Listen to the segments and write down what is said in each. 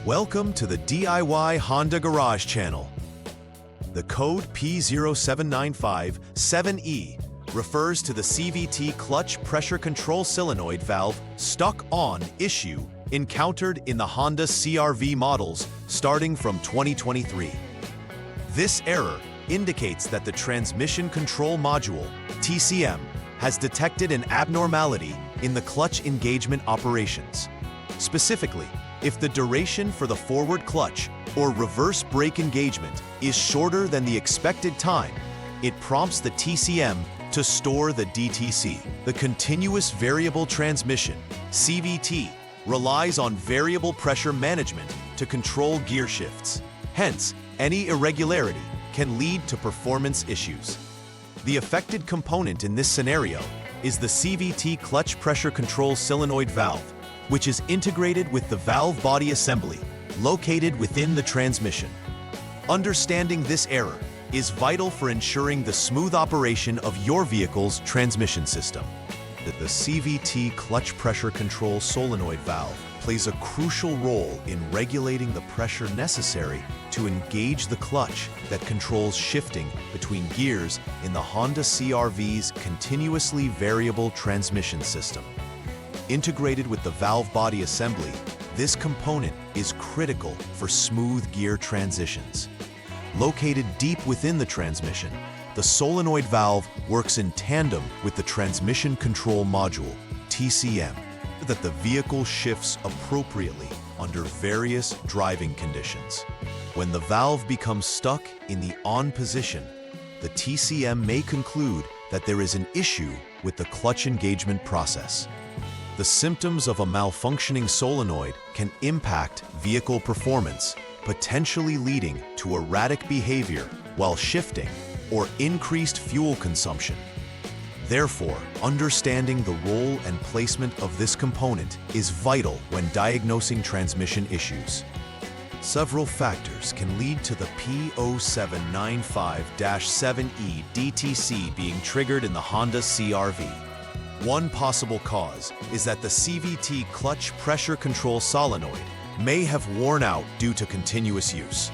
Welcome to the DIY Honda Garage channel. The code P0795-7E refers to the CVT clutch pressure control solenoid valve stuck on issue encountered in the Honda CR-V models starting from 2023. This error indicates that the transmission control module, TCM, has detected an abnormality in the clutch engagement operations. Specifically, if the duration for the forward clutch or reverse brake engagement is shorter than the expected time, it prompts the TCM to store the DTC. The continuous variable transmission, CVT, relies on variable pressure management to control gear shifts. Hence, any irregularity can lead to performance issues. The affected component in this scenario is the CVT clutch pressure control solenoid valve, which is integrated with the valve body assembly located within the transmission. Understanding this error is vital for ensuring the smooth operation of your vehicle's transmission system. The CVT clutch pressure control solenoid valve plays a crucial role in regulating the pressure necessary to engage the clutch that controls shifting between gears in the Honda CR-V's continuously variable transmission system. Integrated with the valve body assembly, this component is critical for smooth gear transitions. Located deep within the transmission, the solenoid valve works in tandem with the transmission control module, TCM, so that the vehicle shifts appropriately under various driving conditions. When the valve becomes stuck in the on position, the TCM may conclude that there is an issue with the clutch engagement process. The symptoms of a malfunctioning solenoid can impact vehicle performance, potentially leading to erratic behavior while shifting or increased fuel consumption. Therefore, understanding the role and placement of this component is vital when diagnosing transmission issues. Several factors can lead to the P0795-7E DTC being triggered in the Honda CR-V. One possible cause is that the CVT clutch pressure control solenoid may have worn out due to continuous use.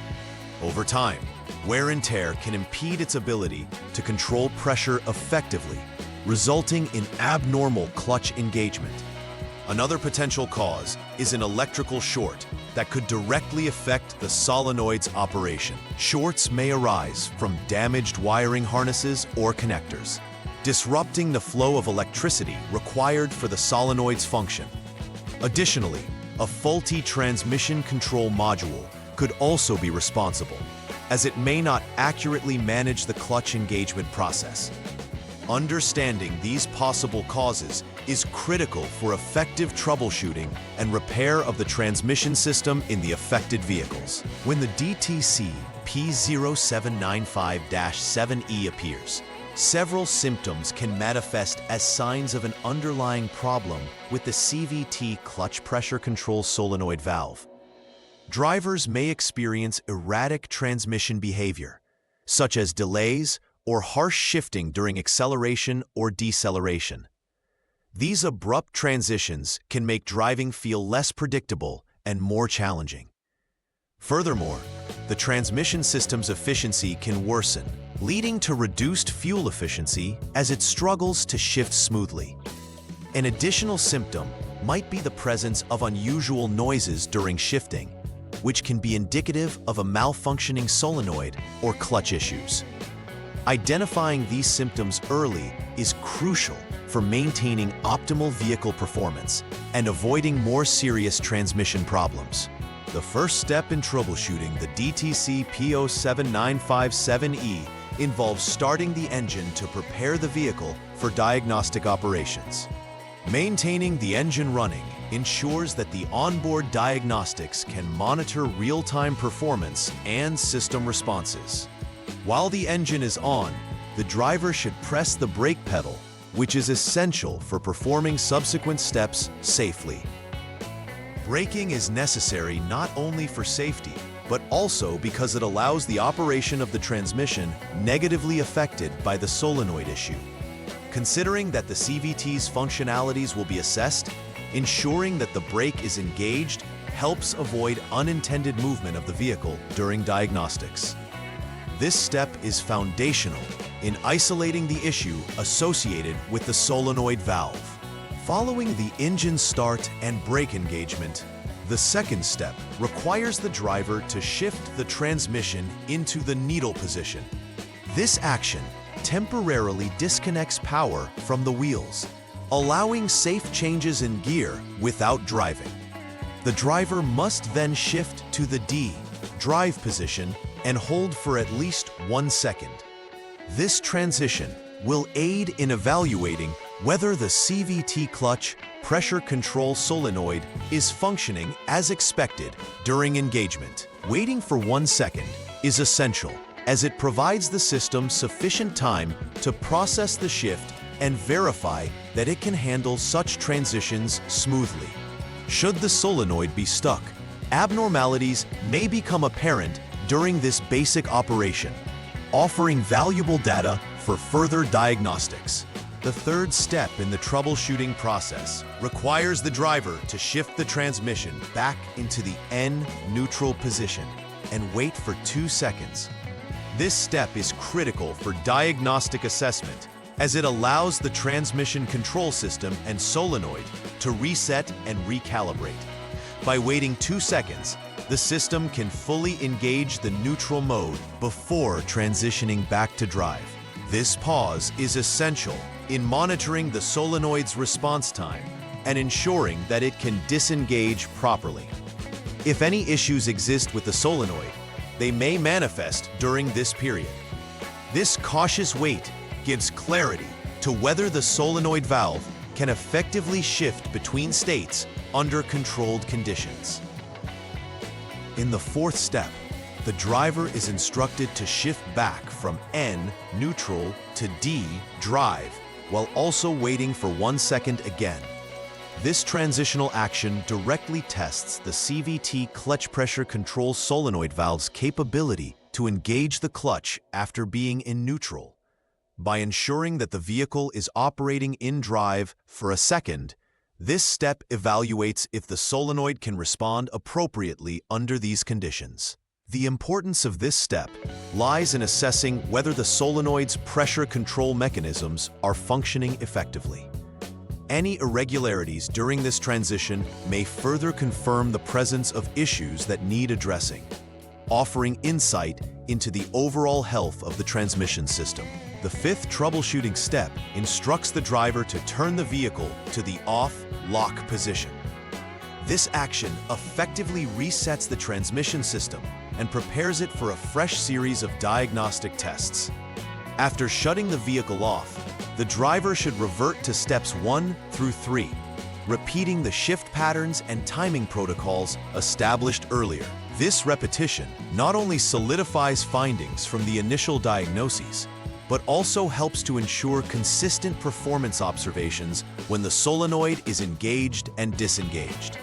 Over time, wear and tear can impede its ability to control pressure effectively, resulting in abnormal clutch engagement. Another potential cause is an electrical short that could directly affect the solenoid's operation. Shorts may arise from damaged wiring harnesses or connectors, disrupting the flow of electricity required for the solenoid's function. Additionally, a faulty transmission control module could also be responsible, as it may not accurately manage the clutch engagement process. Understanding these possible causes is critical for effective troubleshooting and repair of the transmission system in the affected vehicles. When the DTC P0795-7E appears, several symptoms can manifest as signs of an underlying problem with the CVT clutch pressure control solenoid valve. Drivers may experience erratic transmission behavior, such as delays or harsh shifting during acceleration or deceleration. These abrupt transitions can make driving feel less predictable and more challenging. Furthermore, the transmission system's efficiency can worsen, leading to reduced fuel efficiency as it struggles to shift smoothly. An additional symptom might be the presence of unusual noises during shifting, which can be indicative of a malfunctioning solenoid or clutch issues. Identifying these symptoms early is crucial for maintaining optimal vehicle performance and avoiding more serious transmission problems. The first step in troubleshooting the DTC P0795-7E involves starting the engine to prepare the vehicle for diagnostic operations. Maintaining the engine running ensures that the onboard diagnostics can monitor real-time performance and system responses. While the engine is on, the driver should press the brake pedal, which is essential for performing subsequent steps safely. Braking is necessary not only for safety, but also because it allows the operation of the transmission negatively affected by the solenoid issue. Considering that the CVT's functionalities will be assessed, ensuring that the brake is engaged helps avoid unintended movement of the vehicle during diagnostics. This step is foundational in isolating the issue associated with the solenoid valve. Following the engine start and brake engagement, the second step requires the driver to shift the transmission into the needle position. This action temporarily disconnects power from the wheels, allowing safe changes in gear without driving. The driver must then shift to the D, drive position, and hold for at least 1 second. This transition will aid in evaluating whether the CVT clutch pressure control solenoid is functioning as expected during engagement. Waiting for 1 second is essential, as it provides the system sufficient time to process the shift and verify that it can handle such transitions smoothly. Should the solenoid be stuck, abnormalities may become apparent during this basic operation, offering valuable data for further diagnostics. The third step in the troubleshooting process requires the driver to shift the transmission back into the N neutral position and wait for 2 seconds. This step is critical for diagnostic assessment, as it allows the transmission control system and solenoid to reset and recalibrate. By waiting 2 seconds, the system can fully engage the neutral mode before transitioning back to drive. This pause is essential in monitoring the solenoid's response time and ensuring that it can disengage properly. If any issues exist with the solenoid, they may manifest during this period. This cautious wait gives clarity to whether the solenoid valve can effectively shift between states under controlled conditions. In the fourth step, the driver is instructed to shift back from N, neutral, to D, drive, while also waiting for 1 second again. This transitional action directly tests the CVT clutch pressure control solenoid valve's capability to engage the clutch after being in neutral. By ensuring that the vehicle is operating in drive for a second, this step evaluates if the solenoid can respond appropriately under these conditions. The importance of this step lies in assessing whether the solenoid's pressure control mechanisms are functioning effectively. Any irregularities during this transition may further confirm the presence of issues that need addressing, offering insight into the overall health of the transmission system. The fifth troubleshooting step instructs the driver to turn the vehicle to the off-lock position. This action effectively resets the transmission system and prepares it for a fresh series of diagnostic tests. After shutting the vehicle off, the driver should revert to steps 1 through 3, repeating the shift patterns and timing protocols established earlier. This repetition not only solidifies findings from the initial diagnoses, but also helps to ensure consistent performance observations when the solenoid is engaged and disengaged.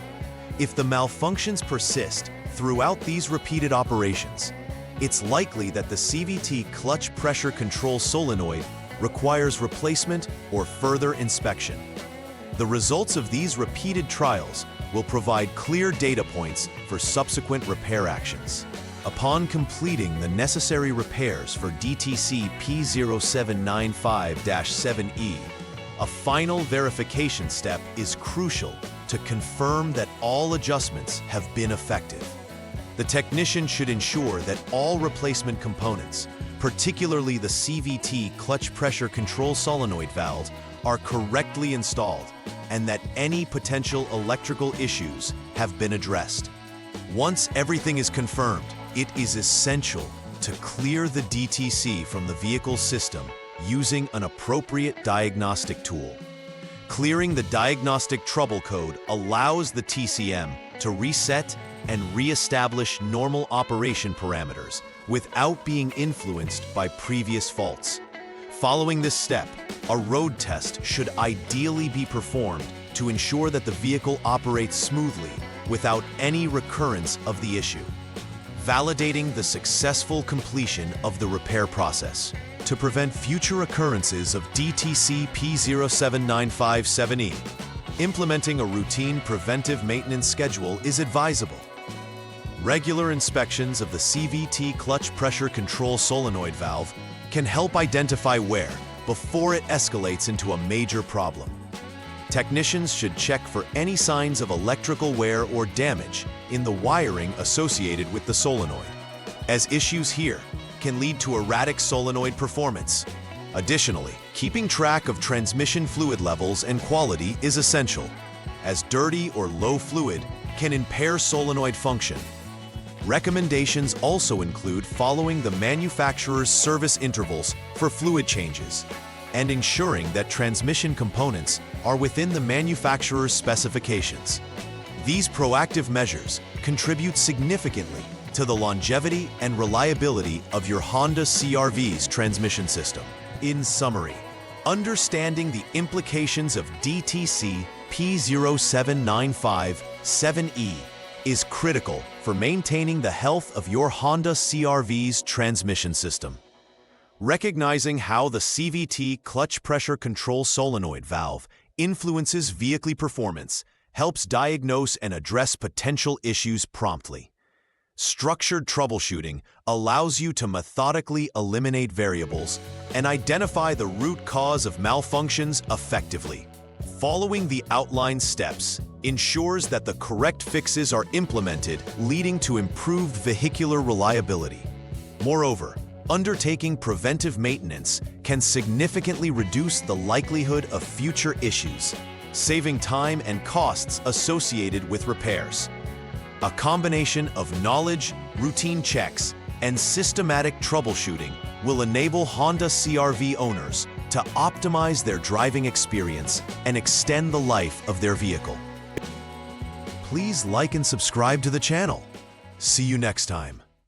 If the malfunctions persist throughout these repeated operations, it's likely that the CVT clutch pressure control solenoid requires replacement or further inspection. The results of these repeated trials will provide clear data points for subsequent repair actions. Upon completing the necessary repairs for DTC P0795-7E, a final verification step is crucial to confirm that all adjustments have been effective. The technician should ensure that all replacement components, particularly the CVT clutch pressure control solenoid valve, are correctly installed and that any potential electrical issues have been addressed. Once everything is confirmed, it is essential to clear the DTC from the vehicle system using an appropriate diagnostic tool. Clearing the diagnostic trouble code allows the TCM to reset and re-establish normal operation parameters without being influenced by previous faults. Following this step, a road test should ideally be performed to ensure that the vehicle operates smoothly without any recurrence of the issue, validating the successful completion of the repair process. To prevent future occurrences of DTC P0795-7E, implementing a routine preventive maintenance schedule is advisable. Regular inspections of the CVT clutch pressure control solenoid valve can help identify wear before it escalates into a major problem. Technicians should check for any signs of electrical wear or damage in the wiring associated with the solenoid, as issues here can lead to erratic solenoid performance. Additionally, keeping track of transmission fluid levels and quality is essential, as dirty or low fluid can impair solenoid function. Recommendations also include following the manufacturer's service intervals for fluid changes and ensuring that transmission components are within the manufacturer's specifications. These proactive measures contribute significantly to the longevity and reliability of your Honda CR-V's transmission system. In summary, understanding the implications of DTC P0795-7E is critical for maintaining the health of your Honda CR-V's transmission system. Recognizing how the CVT clutch pressure control solenoid valve influences vehicle performance helps diagnose and address potential issues promptly. Structured troubleshooting allows you to methodically eliminate variables and identify the root cause of malfunctions effectively. Following the outlined steps ensures that the correct fixes are implemented, leading to improved vehicular reliability. Moreover, undertaking preventive maintenance can significantly reduce the likelihood of future issues, saving time and costs associated with repairs. A combination of knowledge, routine checks, and systematic troubleshooting will enable Honda CR-V owners to optimize their driving experience and extend the life of their vehicle. Please like and subscribe to the channel. See you next time.